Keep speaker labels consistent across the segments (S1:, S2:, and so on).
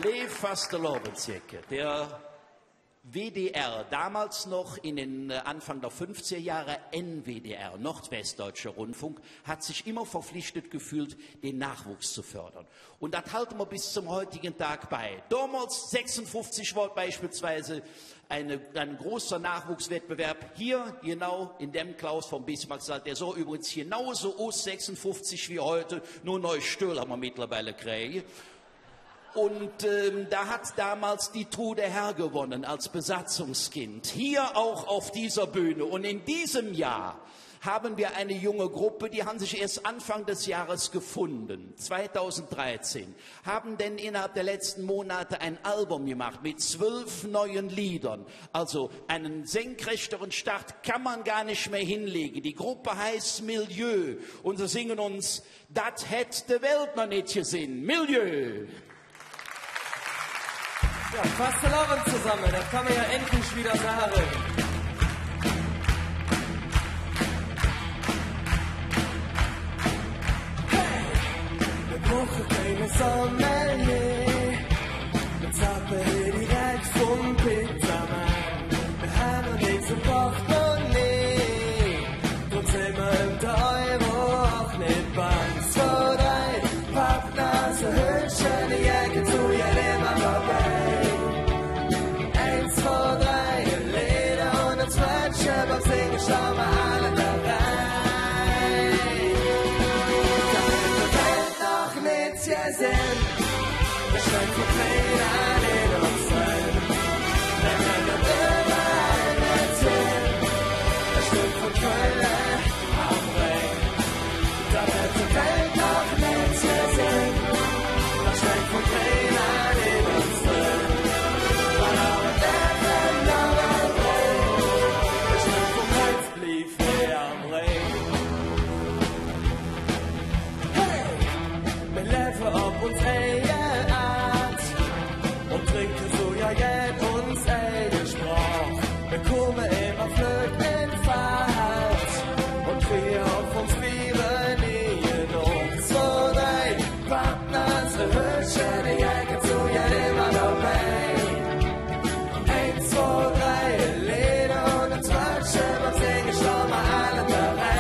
S1: Lev Fastelovicek, der WDR, damals noch in den Anfang der 50er Jahre NWDR, Nordwestdeutscher Rundfunk, hat sich immer verpflichtet gefühlt, den Nachwuchs zu fördern. Und das halten wir bis zum heutigen Tag bei. Damals, 56 war beispielsweise ein großer Nachwuchswettbewerb hier, genau in dem Klaus vom Bismarcksaal, der so übrigens genauso aus 56 wie heute, nur neue Stühle haben wir mittlerweile kriegen. Und da hat damals die Trude Herr gewonnen als Besatzungskind. Hier auch auf dieser Bühne. Und in diesem Jahr haben wir eine junge Gruppe, die haben sich erst Anfang des Jahres gefunden, 2013, haben denn innerhalb der letzten Monate ein Album gemacht mit 12 neuen Liedern. Also einen senkrechteren Start kann man gar nicht mehr hinlegen. Die Gruppe heißt Milieu und sie singen uns, das hätt de Welt noch nicht gesehen. Milieu!
S2: Ja, Fastelovicek zusammen, das kann man ja endlich wieder sagen. Wir brauchen keine Sommelier, wir zappen direkt vom Pizzamann. Wir haben noch nichts im Portemonnaie, drum sind wir im Euro auch nicht bang. 2, 3, Pappnase, Hütchen, die Jacke zu, ja, immer vorbei. 1, 2, 3, Leder und ein Sweatshirt, beim Singen schauen wir alle dabei. Damit der Welt noch nichts gesehen, der Schrank von Plänen in uns drin. Wir können überall erzählen, ein Stück von Köln am Ring. Damit der Welt noch nichts gesehen, der Schrank von Plänen in uns drin. Auf uns eigene Art und trinken so ja jetzt uns eigene Sprach. Wir kommen immer flöten in Fahrt und wir auf uns Bieren nie noch. 2, 3, Partners, Hütchen, die Jacke zu, ja immer dabei. 1, 2, 3, Leder und ein Sweatshirt, beim Singen schauen wir alle dabei.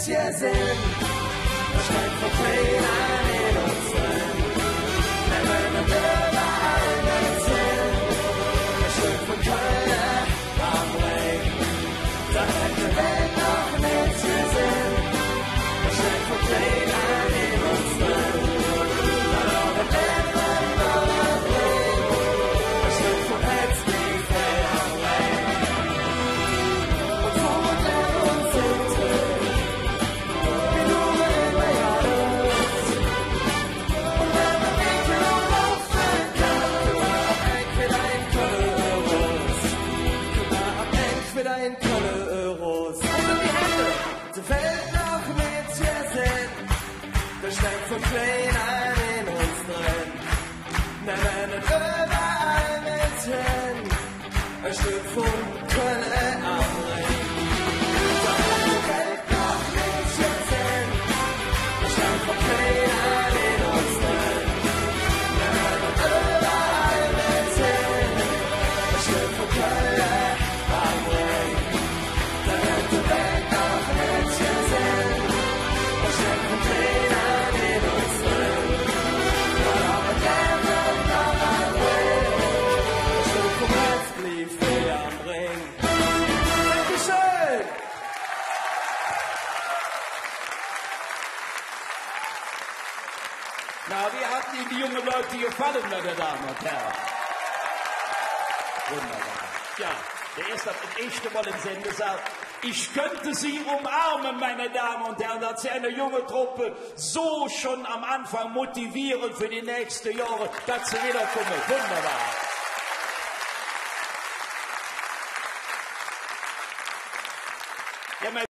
S2: Wir sind, das scheint von Plänen in uns drin. Wir wollen überall erzählen, ein Stück von Köln am Ring. Da hat die Welt noch nichts gesehen, das scheint von Plänen in uns drin. Weil auch ein Leben noch ein Leben, ein Stück von Herzlieb am Ring. Und vor der uns sind drin. Ein Kolle Euros. Und die Hände, die Welt noch mit wir sind. Der steckt von Plänen in uns drin. Wir rennen überall mit hin. Ein Stück von Köln am Ring. Die Welt noch mit wir sind. Der steckt von Plänen in uns drin. Wir rennen überall mit hin. Ein Stück von Köln am Ring.
S1: Na, wie hat Ihnen die jungen Leute gefallen, meine Damen und Herren? Wunderbar. Ja, der erste hat das erste Mal im Sendesaal. Ich könnte Sie umarmen, meine Damen und Herren, dass Sie eine junge Truppe so schon am Anfang motivieren für die nächsten Jahre, dass sie wiederkommen. Wunderbar.